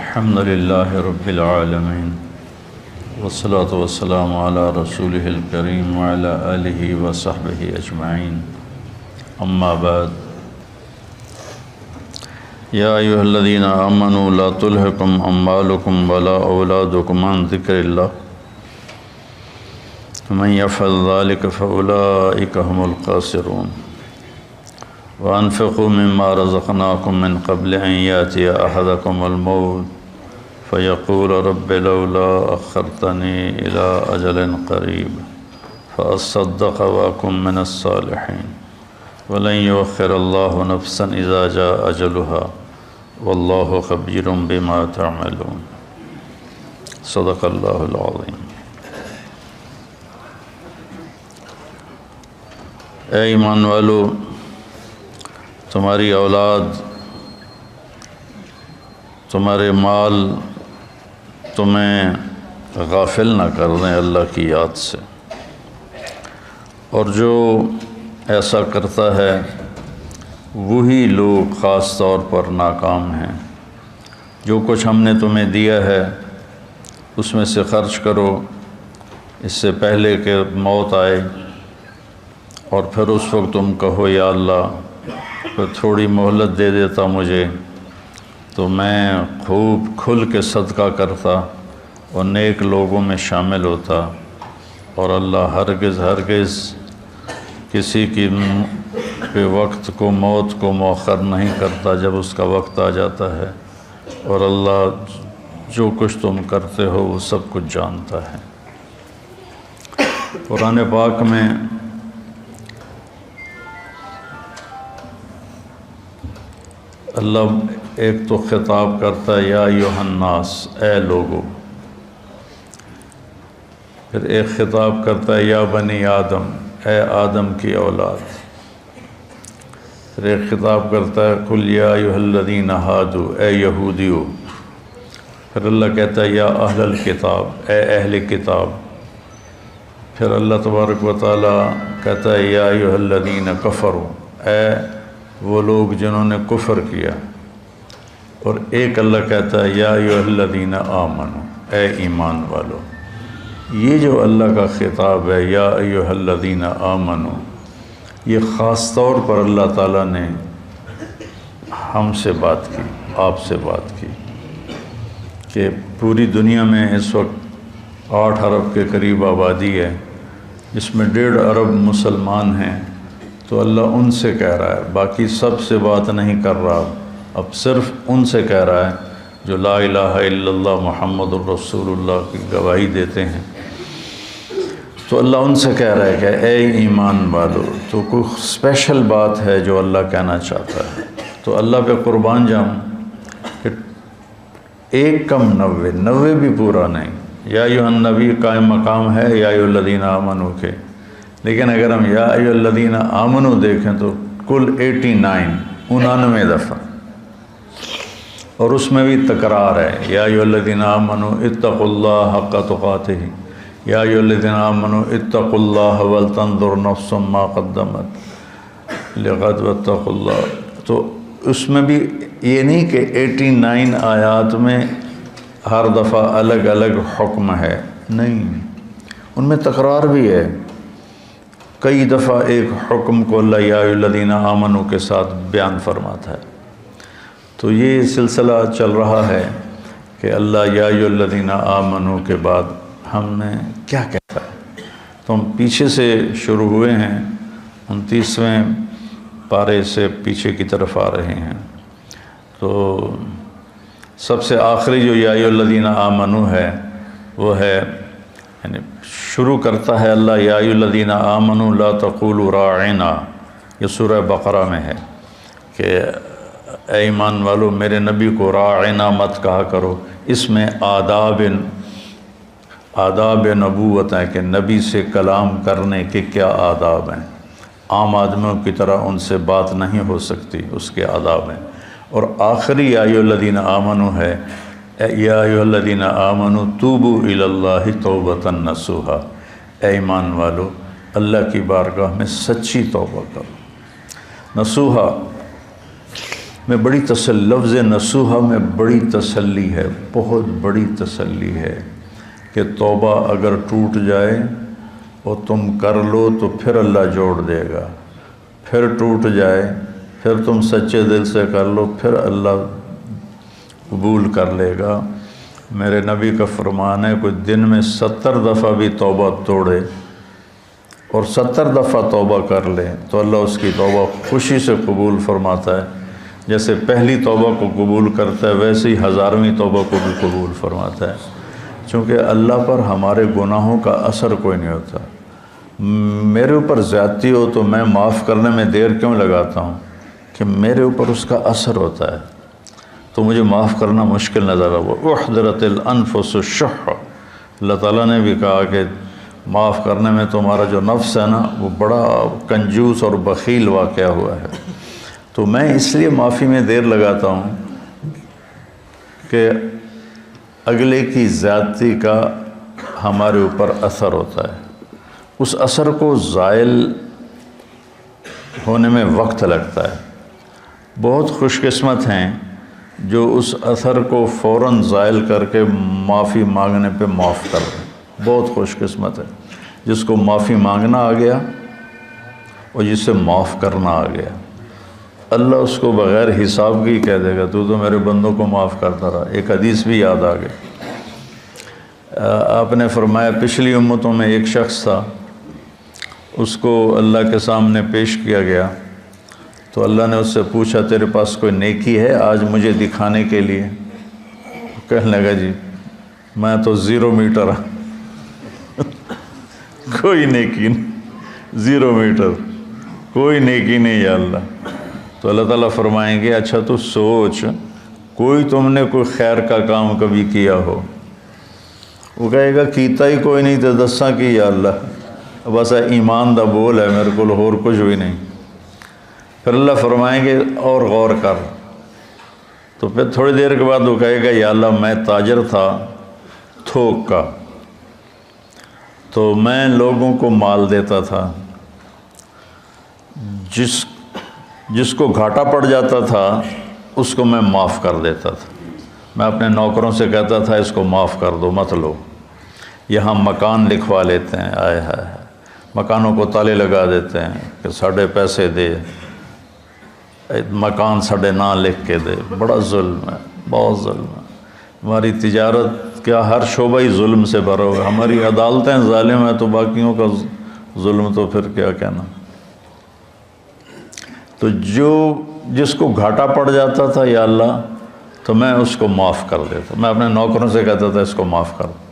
الحمد لله رب العالمين والصلاة والسلام على رسوله الكريم وعلى آله وصحبه أجمعين أما بعد يا أيها الذين آمنوا لا تلهكم أموالكم ولا أولادكم عن ذكر الله ومن يفعل ذلك فأولئك هم الخاسرون وأنفقوا مما رزقناكم من قبل أن يأتي أحدكم الموت فيقول رب لولا أخرتني إلى أجل قريب فأصدق وأكن من الصالحين ولن يؤخر الله نفسا إذا جاء أجلها والله خبير بما تعملون صدق الله العظيم۔ اے ایمان والو، تمہاری اولاد، تمہارے مال تمہیں غافل نہ کر دیں اللہ کی یاد سے، اور جو ایسا کرتا ہے وہی لوگ خاص طور پر ناکام ہیں۔ جو کچھ ہم نے تمہیں دیا ہے اس میں سے خرچ کرو اس سے پہلے کہ موت آئے، اور پھر اس وقت تم کہو یا اللہ پھر تھوڑی مہلت دے دیتا مجھے تو میں خوب کھل کے صدقہ کرتا اور نیک لوگوں میں شامل ہوتا، اور اللہ ہرگز کسی کی وقت کو، موت کو مؤخر نہیں کرتا جب اس کا وقت آ جاتا ہے، اور اللہ جو کچھ تم کرتے ہو وہ سب کچھ جانتا ہے۔ قرآن پاک میں اللہ ایک تو خطاب کرتا ہے یا ایھا الناس، اے لوگو، پھر ایک خطاب کرتا ہے یا بنی آدم، اے آدم کی اولاد، پھر ایک خطاب کرتا ہے قل یا ایھا الذین ھادوا، اے یہودیو، پھر اللہ کہتا ہے یا اہل الکتاب، اے اہل کتاب، پھر اللہ تبارک و تعالی کہتا ہے یا ایھا الذین کفروا، اے وہ لوگ جنہوں نے کفر کیا، اور ایک اللہ کہتا ہے یا ایھا الذین آمنوا، اے ایمان والو۔ یہ جو اللہ کا خطاب ہے یا ایھا الذین آمنوا، یہ خاص طور پر اللہ تعالیٰ نے ہم سے بات کی، آپ سے بات کی، کہ پوری دنیا میں اس وقت 8 ارب کے قریب آبادی ہے، جس میں 1.5 ارب مسلمان ہیں، تو اللہ ان سے کہہ رہا ہے، باقی سب سے بات نہیں کر رہا، اب صرف ان سے کہہ رہا ہے جو لا الہ الا اللہ محمد الرسول اللہ کی گواہی دیتے ہیں۔ تو اللہ ان سے کہہ رہا ہے کہ اے ایمان والو، تو کوئی اسپیشل بات ہے جو اللہ کہنا چاہتا ہے، تو اللہ پہ قربان جاؤں کہ 1 کم 90 بھی پورا نہیں۔ یا ایھا النبی قائم مقام ہے یا ایھا الذین آمنوا کے، لیکن اگر ہم یا ایھا الذین آمنوا دیکھیں تو کل 99 دفعہ، اور اس میں بھی تکرار ہے، یا ایھا الذین آمنوا اتقوا اللہ حق تقاتہ، یا ایھا الذین آمنوا اتقوا اللہ ولتنظر نفس ما قدمت لغد واتقوا اللہ۔ تو اس میں بھی یہ نہیں کہ 89 آیات میں ہر دفعہ الگ الگ حکم ہے، نہیں، ان میں تکرار بھی ہے۔ کئی دفعہ ایک حکم کو اللہ یا ایھا الذین آمنوا کے ساتھ بیان فرماتا ہے۔ تو یہ سلسلہ چل رہا ہے کہ اللہ یا ایھا الذین آمنوا کے بعد ہم نے کیا کہتا ہے، تو ہم پیچھے سے شروع ہوئے ہیں، 29ویں پارے سے پیچھے کی طرف آ رہے ہیں۔ تو سب سے آخری جو یا ایھا الذین آمنوا ہے وہ ہے، یعنی شروع کرتا ہے اللہ یا ایھا الذین آمنوا لا تقولوا راعنا، یہ سورہ بقرہ میں ہے کہ اے ایمان والو میرے نبی کو راعنا مت کہا کرو۔ اس میں آداب نبوت ہیں کہ نبی سے کلام کرنے کے کیا آداب ہیں، عام آدمیوں کی طرح ان سے بات نہیں ہو سکتی، اس کے آداب ہیں۔ اور آخری یا ایھا الذین آمنوا ہے یا ایھا الذین آمنوا توبوا الی اللہ توبۃ نصوحا، اے ایمان والو اللہ کی بارگاہ میں سچی توبہ کرو۔ نصوحا میں بڑی لفظ نصوحہ میں بڑی تسلی ہے، بہت بڑی تسلی ہے کہ توبہ اگر ٹوٹ جائے اور تم کر لو تو پھر اللہ جوڑ دے گا، پھر ٹوٹ جائے پھر تم سچے دل سے کر لو پھر اللہ قبول کر لے گا۔ میرے نبی کا فرمان ہے کوئی دن میں 70 دفعہ بھی توبہ توڑے اور 70 دفعہ توبہ کر لے تو اللہ اس کی توبہ خوشی سے قبول فرماتا ہے، جیسے پہلی توبہ کو قبول کرتا ہے ویسے ہی 1000ویں توبہ کو بھی قبول فرماتا ہے، چونکہ اللہ پر ہمارے گناہوں کا اثر کوئی نہیں ہوتا۔ میرے اوپر زیادتی ہو تو میں معاف کرنے میں دیر کیوں لگاتا ہوں کہ میرے اوپر اس کا اثر ہوتا ہے، تو مجھے معاف کرنا مشکل نظر آ۔ احضرت الانفس الشح، اللہ تعالیٰ نے بھی کہا کہ معاف کرنے میں تمہارا جو نفس ہے نا وہ بڑا کنجوس اور بخیل واقعہ ہوا ہے۔ تو میں اس لیے معافی میں دیر لگاتا ہوں کہ اگلے کی زیادتی کا ہمارے اوپر اثر ہوتا ہے، اس اثر کو زائل ہونے میں وقت لگتا ہے۔ بہت خوش قسمت ہیں جو اس اثر کو فوراً زائل کر کے معافی مانگنے پہ معاف کر دیں، بہت خوش قسمت ہے جس کو معافی مانگنا آ گیا اور جس سے معاف کرنا آ گیا۔ اللہ اس کو بغیر حساب کی کہہ دے گا تو میرے بندوں کو معاف کرتا رہا۔ ایک حدیث بھی یاد آ گئی، آپ نے فرمایا پچھلی امتوں میں ایک شخص تھا، اس کو اللہ کے سامنے پیش کیا گیا تو اللہ نے اس سے پوچھا تیرے پاس کوئی نیکی ہے آج مجھے دکھانے کے لیے؟ کہنے لگا جی میں تو 0 میٹر کوئی نیکی نہیں، 0 میٹر کوئی نیکی نہیں یا اللہ۔ تو اللہ تعالیٰ فرمائیں گے اچھا تو سوچ کوئی تم نے کوئی خیر کا کام کبھی کیا ہو؟ وہ کہے گا کیتا ہی کوئی نہیں تو دساں کی یا اللہ، بس ایمان دا بول ہے میرے کو اور کچھ بھی نہیں۔ پھر اللہ فرمائیں گے اور غور کر، تو پھر تھوڑی دیر کے بعد وہ کہے گا یا اللہ میں تاجر تھا تھوک کا، تو میں لوگوں کو مال دیتا تھا، جس کو گھاٹا پڑ جاتا تھا اس کو میں معاف کر دیتا تھا۔ میں اپنے نوکروں سے کہتا تھا اس کو معاف کر دو مت لو، یہاں مکان لکھوا لیتے ہیں، آئے ہائے مکانوں کو تالے لگا دیتے ہیں کہ ساڑھے پیسے دے، مکان ساڑھے نہ لکھ کے دے، بڑا ظلم ہے، بہت ظلم ہے۔ ہماری تجارت کیا ہر شعبہ ہی ظلم سے بھرا ہوا ہے، ہماری عدالتیں ظالم ہیں تو باقیوں کا ظلم تو پھر کیا کہنا۔ تو جس کو گھاٹا پڑ جاتا تھا یا اللہ تو میں اس کو معاف کر دیتا، میں اپنے نوکروں سے کہتا تھا اس کو معاف کر دو۔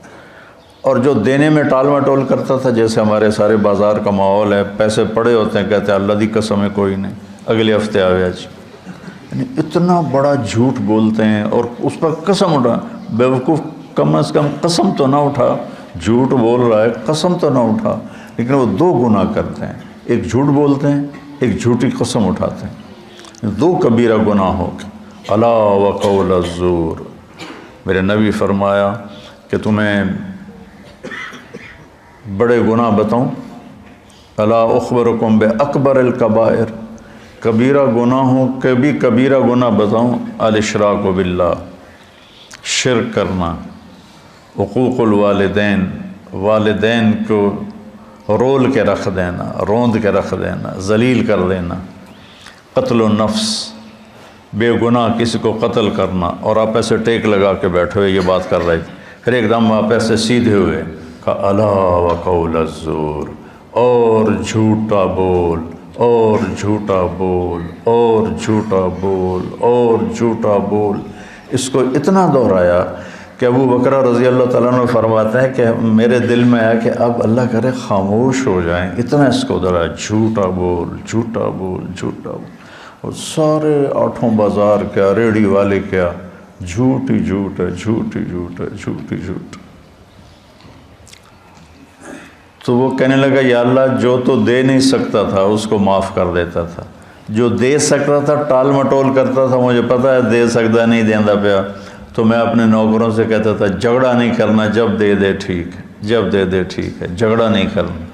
اور جو دینے میں ٹال مٹول کرتا تھا، جیسے ہمارے سارے بازار کا ماحول ہے، پیسے پڑے ہوتے ہیں کہتے ہیں اللہ دی قسم ہے کوئی نہیں، اگلے ہفتے آوے جی، یعنی اتنا بڑا جھوٹ بولتے ہیں اور اس پر قسم اٹھا، بیوقوف کم از کم قسم تو نہ اٹھا، جھوٹ بول رہا ہے قسم تو نہ اٹھا، لیکن وہ 2 گناہ کرتے ہیں، ایک جھوٹ بولتے ہیں ایک جھوٹی قسم اٹھاتے ہیں، 2 کبیرہ گناہ ہو گئے۔ الا وقول الزور، میرے نبی فرمایا کہ تمہیں بڑے گناہ بتاؤں، الا اخبرکم باکبر الکبائر، کبیرہ گناہوں کے بھی کبیرہ گناہ بتاؤں، الاشراک باللہ، شرک کرنا، حقوق الوالدین، والدین کو رول کے رکھ دینا، روند کے رکھ دینا، ذلیل کر دینا، قتل النفس، بے گناہ کسی کو قتل کرنا، اور آپ ایسے ٹیک لگا کے بیٹھے ہوئے یہ بات کر رہے تھے، پھر ایک دم آپ ایسے سیدھے ہوئے کہا الا وقول الزور، اور جھوٹا بول اور جھوٹا بول اور جھوٹا بول اور جھوٹا بول۔ اس کو اتنا دہرایا کہ ابو بکر رضی اللہ تعالیٰ عنہ فرماتے ہیں کہ میرے دل میں آیا کہ اب اللہ کرے خاموش ہو جائیں، اتنا اس کو دہرایا، جھوٹا بول جھوٹا بول جھوٹا بول، اور سارے 8 بازار کیا، ریڑھی والے کیا، جھوٹ ہی جھوٹ ہے، جھوٹ ہی جھوٹ ہے، جھوٹ ہی جھوٹ۔ تو وہ کہنے لگا یا اللہ جو تو دے نہیں سکتا تھا اس کو معاف کر دیتا تھا، جو دے سکتا تھا ٹال مٹول کرتا تھا، مجھے پتہ ہے دے سکتا نہیں دیندا پیا، تو میں اپنے نوکروں سے کہتا تھا جھگڑا نہیں کرنا، جب دے دے ٹھیک ہے، جب دے دے ٹھیک ہے، جھگڑا نہیں کرنا،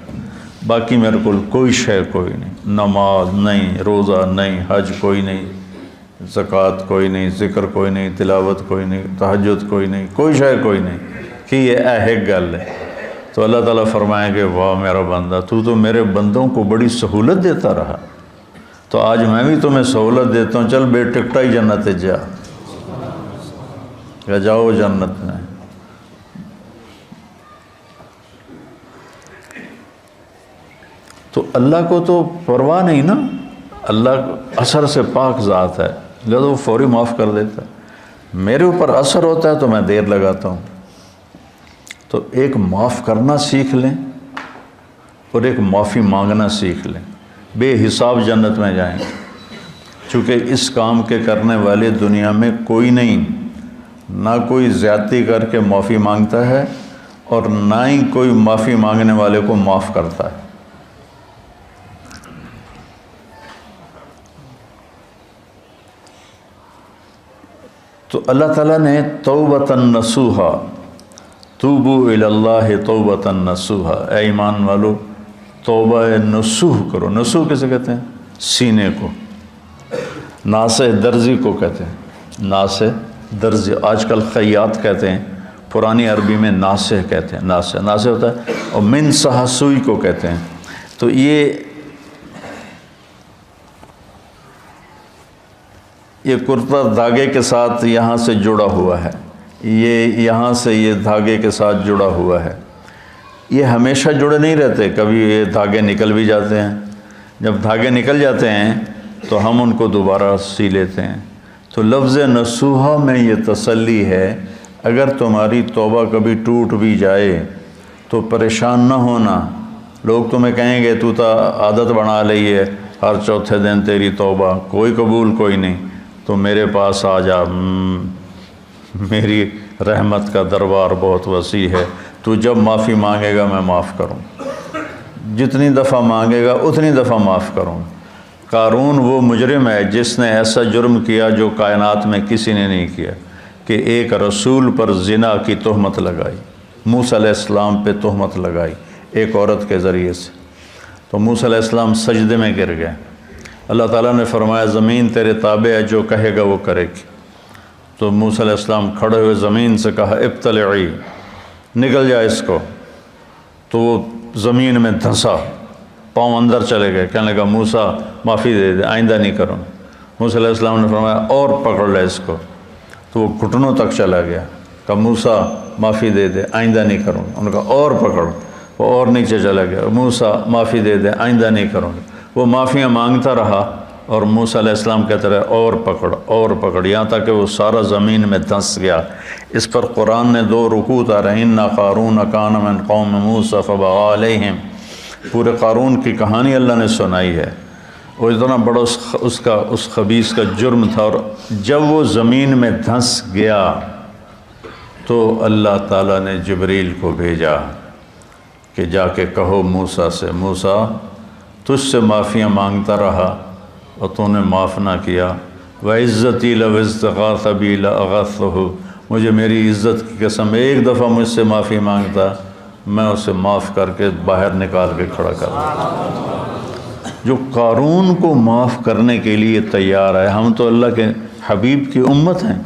باقی میرے کو کوئی شے کوئی نہیں، نماز نہیں، روزہ نہیں، حج کوئی نہیں، زکوٰۃ کوئی نہیں، ذکر کوئی نہیں، تلاوت کوئی نہیں، تہجد کوئی نہیں، کوئی شے کوئی نہیں کہ یہ ایک گل ہے، تو اللہ تعالیٰ فرمائیں گے واہ میرا بندہ، تو میرے بندوں کو بڑی سہولت دیتا رہا، تو آج میں بھی تمہیں سہولت دیتا ہوں، چل بے ٹکٹا ہی جنت جا، یا جاؤ جنت میں۔ تو اللہ کو تو پرواہ نہیں نا، اللہ اثر سے پاک ذات ہے، لہذا وہ فوری معاف کر دیتا ہے۔ میرے اوپر اثر ہوتا ہے تو میں دیر لگاتا ہوں۔ تو ایک معاف کرنا سیکھ لیں اور ایک معافی مانگنا سیکھ لیں، بے حساب جنت میں جائیں گے، چونکہ اس کام کے کرنے والے دنیا میں کوئی نہیں، نہ کوئی زیادتی کر کے معافی مانگتا ہے اور نہ ہی کوئی معافی مانگنے والے کو معاف کرتا ہے۔ تو اللہ تعالیٰ نے توبۃ نصوحا، توبو الی اللہ توبۃ نصوحا، اے ایمان والو توبہ نصوح کرو۔ نصوح کسے کہتے ہیں؟ سینے کو، ناصح درزی کو کہتے ہیں، ناصح درزی، آج کل خیاط کہتے ہیں، پرانی عربی میں ناصح کہتے ہیں، ناصح ہوتا ہے، اور من صح سوئی کو کہتے ہیں۔ تو یہ کرتا دھاگے کے ساتھ یہاں سے جڑا ہوا ہے، یہ یہاں سے یہ دھاگے کے ساتھ جڑا ہوا ہے، یہ ہمیشہ جڑے نہیں رہتے، کبھی یہ دھاگے نکل بھی جاتے ہیں، جب دھاگے نکل جاتے ہیں تو ہم ان کو دوبارہ سی لیتے ہیں۔ تو لفظ نصوحہ میں یہ تسلی ہے، اگر تمہاری توبہ کبھی ٹوٹ بھی جائے تو پریشان نہ ہونا، لوگ تمہیں کہیں گے تو تا عادت بنا لئی ہے، ہر چوتھے دن تیری توبہ، کوئی قبول کوئی نہیں، تو میرے پاس آ جا، میری رحمت کا دربار بہت وسیع ہے، تو جب معافی مانگے گا میں معاف کروں، جتنی دفعہ مانگے گا اتنی دفعہ معاف کروں۔ قارون وہ مجرم ہے جس نے ایسا جرم کیا جو کائنات میں کسی نے نہیں کیا، کہ ایک رسول پر زنا کی تہمت لگائی، موسیٰ علیہ السلام پہ تہمت لگائی ایک عورت کے ذریعے سے، تو موسیٰ علیہ السلام سجدے میں گر گئے۔ اللہ تعالیٰ نے فرمایا زمین تیرے تابع ہے، جو کہے گا وہ کرے گی۔ تو موسیٰ علیہ السلام کھڑے ہوئے زمین سے کہا ابتلعی، نکل جائے اس کو، تو وہ زمین میں دھنسا، پاؤں اندر چلے گئے، کہنے لگا موسیٰ معافی دے دے، آئندہ نہیں کروں۔ موسیٰ علیہ السلام نے فرمایا اور پکڑ لے اس کو، تو وہ گھٹنوں تک چلا گیا، کہا موسیٰ معافی دے دے، آئندہ نہیں کروں۔ انہوں نے کہا اور پکڑ، وہ اور نیچے چلا گیا، موسیٰ معافی دے دے، آئندہ نہیں کروں گا۔ وہ معافیاں مانگتا رہا اور موسیٰ علیہ السلام کہتے رہے اور پکڑ اور پکڑ، یہاں تک کہ وہ سارا زمین میں دھنس گیا۔ اس پر قرآن نے 2 رکوع اتارے، ان قارون کان من قوم موسیٰ فبغی علیہم، پورے قارون کی کہانی اللہ نے سنائی ہے، وہ اتنا بڑا اس خبیث کا جرم تھا، اور جب وہ زمین میں دھنس گیا تو اللہ تعالیٰ نے جبریل کو بھیجا کہ جا کے کہو موسیٰ سے، موسیٰ تجھ سے معافیاں مانگتا رہا اور تو نے معاف نہ کیا، وَعِزَّتِي لَوْ اسْتَغَاثَ بِي لَأَغَثْتُهُ، مجھے میری عزت کی قسم ایک دفعہ مجھ سے معافی مانگتا میں اسے معاف کر کے باہر نکال کے کھڑا کر دیتا۔ جو قارون کو معاف کرنے کے لیے تیار ہے، ہم تو اللہ کے حبیب کی امت ہیں،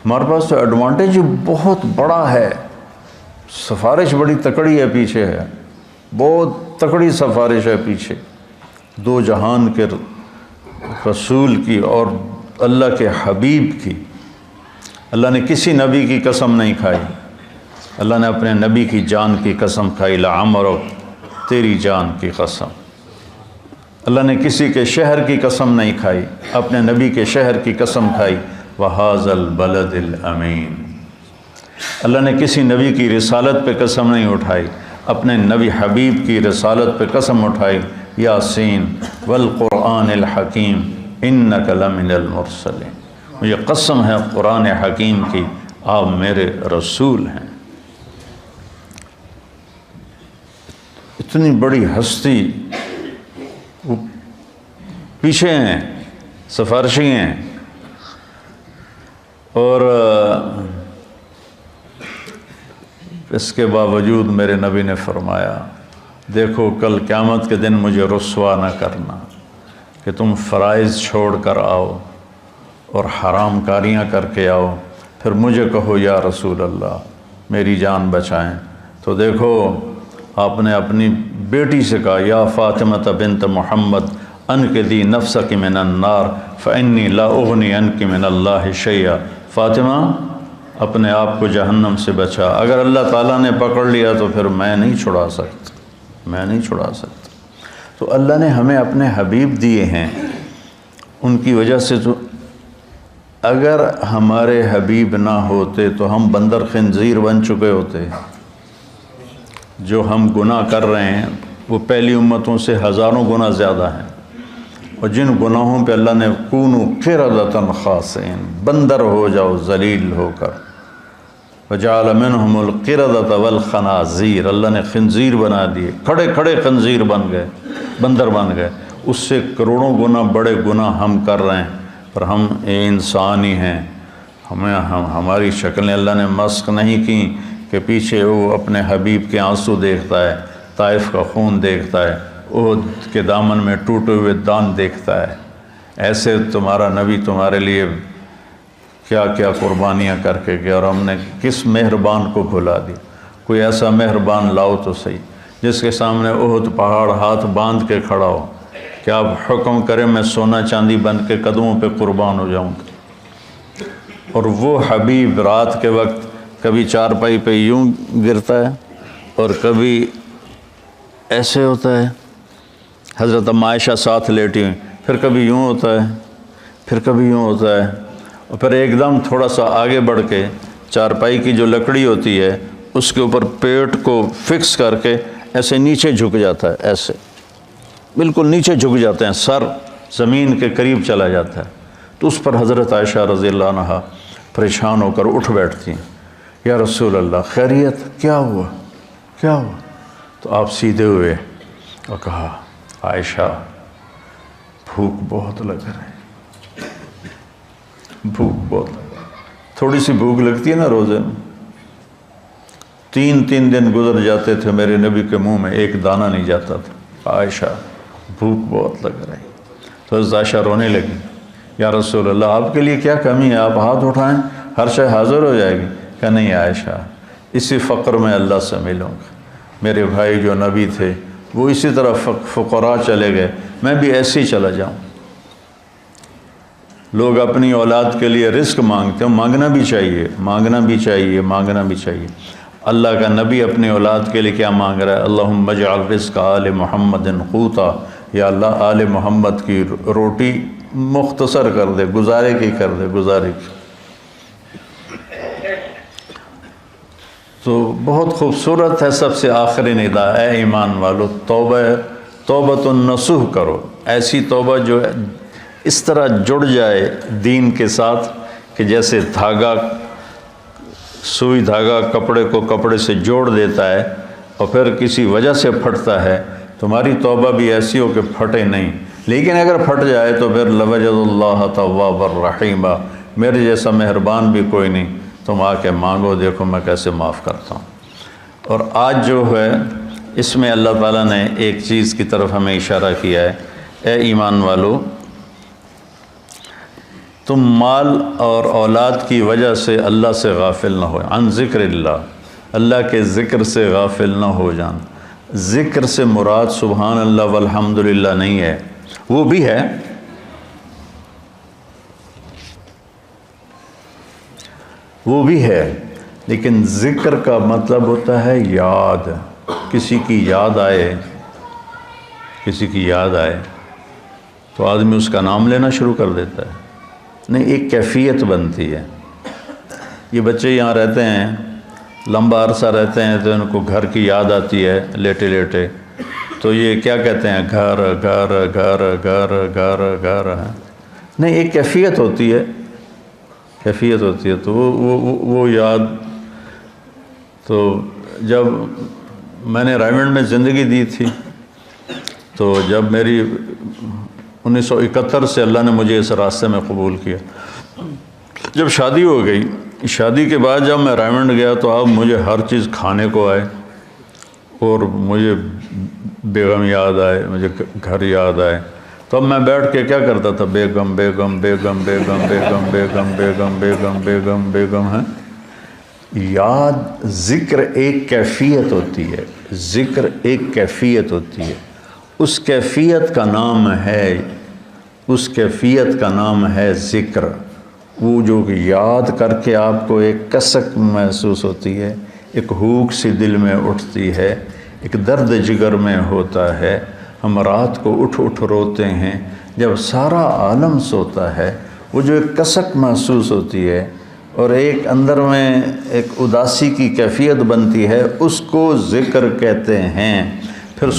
ہمارے پاس تو ایڈوانٹیج بہت بڑا ہے، سفارش بڑی تکڑی ہے پیچھے ہے، بہت تکڑی سفارش ہے پیچھے، 2 جہان کے رسول کی اور اللہ کے حبیب کی۔ اللہ نے کسی نبی کی قسم نہیں کھائی، اللہ نے اپنے نبی کی جان کی قسم کھائی، لعمرک، تیری جان کی قسم۔ اللہ نے کسی کے شہر کی قسم نہیں کھائی، اپنے نبی کے شہر کی قسم کھائی، وَهَذَا الْبَلَدِ الْأَمِينَ۔ اللہ نے کسی نبی کی رسالت پہ قسم نہیں اٹھائی، اپنے نبی حبیب کی رسالت پہ قسم اٹھائی، یاسین والقرآن الحکیم انک لمن المرسلین، مجھے قسم ہے قرآن حکیم کی، آپ میرے رسول ہیں۔ اتنی بڑی ہستی وہ پیچھے ہیں، سفارشی ہیں، اور اس کے باوجود میرے نبی نے فرمایا دیکھو کل قیامت کے دن مجھے رسوا نہ کرنا کہ تم فرائض چھوڑ کر آؤ اور حرام کاریاں کر کے آؤ، پھر مجھے کہو یا رسول اللہ میری جان بچائیں۔ تو دیکھو آپ نے اپنی بیٹی سے کہا یا فاطمہ بنت محمد انقذی نفسک من النار فانی لا اغنی عنک من اللہ شیئا، فاطمہ اپنے آپ کو جہنم سے بچا، اگر اللہ تعالیٰ نے پکڑ لیا تو پھر میں نہیں چھڑا سکتا۔ تو اللہ نے ہمیں اپنے حبیب دیے ہیں، ان کی وجہ سے تو اگر ہمارے حبیب نہ ہوتے تو ہم بندر خنزیر بن چکے ہوتے۔ جو ہم گناہ کر رہے ہیں وہ پہلی امتوں سے ہزاروں گنا زیادہ ہیں، اور جن گناہوں پہ اللہ نے کونوا قردۃ خاسئین، بندر ہو جاؤ ذلیل ہو کر، وجعل منہم القردۃ والخنازیر، اللہ نے خنزیر بنا دیے، کھڑے کھڑے خنزیر بن گئے، بندر بن گئے۔ اس سے کروڑوں گنا بڑے گناہ ہم کر رہے ہیں، پر ہم انسان ہی ہیں، ہماری شکلیں اللہ نے مسخ نہیں کی کہ پیچھے وہ اپنے حبیب کے آنسو دیکھتا ہے، طائف کا خون دیکھتا ہے، احد کے دامن میں ٹوٹے ہوئے دان دیکھتا ہے۔ ایسے تمہارا نبی تمہارے لیے کیا کیا قربانیاں کر کے گیا، اور ہم نے کس مہربان کو بھلا دیا۔ کوئی ایسا مہربان لاؤ تو صحیح جس کے سامنے احد پہاڑ ہاتھ باندھ کے کھڑا ہو کہ آپ حکم کریں میں سونا چاندی بن کے قدموں پہ قربان ہو جاؤں گا۔ اور وہ حبیب رات کے وقت کبھی چارپائی پہ یوں گرتا ہے اور کبھی ایسے ہوتا ہے، حضرت عائشہ ساتھ لیٹی ہوئی، پھر کبھی یوں ہوتا ہے، پھر کبھی یوں ہوتا ہے، اور پھر ایک دم تھوڑا سا آگے بڑھ کے چارپائی کی جو لکڑی ہوتی ہے اس کے اوپر پیٹ کو فکس کر کے ایسے نیچے جھک جاتا ہے، ایسے بالکل نیچے جھک جاتے ہیں، سر زمین کے قریب چلا جاتا ہے۔ تو اس پر حضرت عائشہ رضی اللہ عنہا پریشان ہو کر اٹھ بیٹھتی ہیں، یا رسول اللہ خیریت، کیا ہوا کیا ہوا؟ تو آپ سیدھے ہوئے اور کہا عائشہ بھوک بہت لگ رہی، بھوک بہت لگ رہی۔ تھوڑی سی بھوک لگتی ہے نا روزے میں، 3 دن گزر جاتے تھے میرے نبی کے منہ میں ایک دانہ نہیں جاتا تھا، عائشہ بھوک بہت لگ رہی۔ تو حضرت عائشہ رونے لگی، یا رسول اللہ آپ کے لیے کیا کمی ہے، آپ ہاتھ اٹھائیں ہر شے حاضر ہو جائے گی۔ کہ نہیں عائشہ، اسی فقر میں اللہ سے ملوں گا، میرے بھائی جو نبی تھے وہ اسی طرح فقراء چلے گئے، میں بھی ایسے ہی چلا جاؤں۔ لوگ اپنی اولاد کے لیے رزق مانگتے ہیں، مانگنا بھی چاہیے، مانگنا بھی چاہیے، مانگنا بھی چاہیے۔ اللہ کا نبی اپنی اولاد کے لیے کیا مانگ رہا ہے؟ اللہم اجعل رزق آل محمد قوتا، یا اللہ آل محمد کی روٹی مختصر کر دے، گزارے کی کر دے، گزارے کی۔ تو بہت خوبصورت ہے سب سے آخری ندا، اے ایمان والو توبۃ النصوح کرو، ایسی توبہ جو اس طرح جڑ جائے دین کے ساتھ کہ جیسے دھاگا، سوئی دھاگا کپڑے کو کپڑے سے جوڑ دیتا ہے اور پھر کسی وجہ سے پھٹتا ہے، تمہاری توبہ بھی ایسی ہو کہ پھٹے نہیں۔ لیکن اگر پھٹ جائے تو پھر لوجد اللہ تواب الرحیم، میرے جیسا مہربان بھی کوئی نہیں، تم آ کے مانگو، دیکھو میں کیسے معاف کرتا ہوں۔ اور آج جو ہے اس میں اللہ تعالیٰ نے ایک چیز کی طرف ہمیں اشارہ کیا ہے، اے ایمان والو تم مال اور اولاد کی وجہ سے اللہ سے غافل نہ ہو، عن ذکر اللہ، اللہ کے ذکر سے غافل نہ ہو جان۔ ذکر سے مراد سبحان اللہ والحمدللہ نہیں ہے، وہ بھی ہے، وہ بھی ہے، لیکن ذکر کا مطلب ہوتا ہے یاد، کسی کی یاد آئے، کسی کی یاد آئے تو آدمی اس کا نام لینا شروع کر دیتا ہے، نہیں ایک کیفیت بنتی ہے۔ یہ بچے یہاں رہتے ہیں، لمبا عرصہ رہتے ہیں تو ان کو گھر کی یاد آتی ہے لیٹے لیٹے، تو یہ کیا کہتے ہیں، گھر گھر گھر گھر گھر گھر، نہیں ایک کیفیت ہوتی ہے، کیفیت ہوتی ہے۔ تو وہ یاد، تو جب میں نے رائمنڈ میں زندگی دی تھی تو جب میری 1971 سے اللہ نے مجھے اس راستے میں قبول کیا، جب شادی ہو گئی، شادی کے بعد جب میں رائمنڈ گیا تو اب مجھے ہر چیز کھانے کو آئے، اور مجھے بیگم یاد آئے، مجھے گھر یاد آئے، تو اب میں بیٹھ کے کیا کرتا تھا؟ بیگم بیگم بیگم بیگم بیگم بیگم بیگم بیگم بیگم بیگم ہے۔ یاد، ذکر ایک کیفیت ہوتی ہے، ذکر ایک کیفیت ہوتی ہے، اس کیفیت کا نام ہے، اس کیفیت کا نام ہے ذکر۔ وہ جو کہ یاد کر کے آپ کو ایک کسک محسوس ہوتی ہے، ایک ہوک سی دل میں اٹھتی ہے، ایک درد جگر میں ہوتا ہے۔ ہم رات کو اٹھ اٹھ روتے ہیں جب سارا عالم سوتا ہے، وہ جو ایک کسک محسوس ہوتی ہے اور ایک اندر میں ایک اداسی کی کیفیت بنتی ہے، اس کو ذکر کہتے ہیں۔ پھر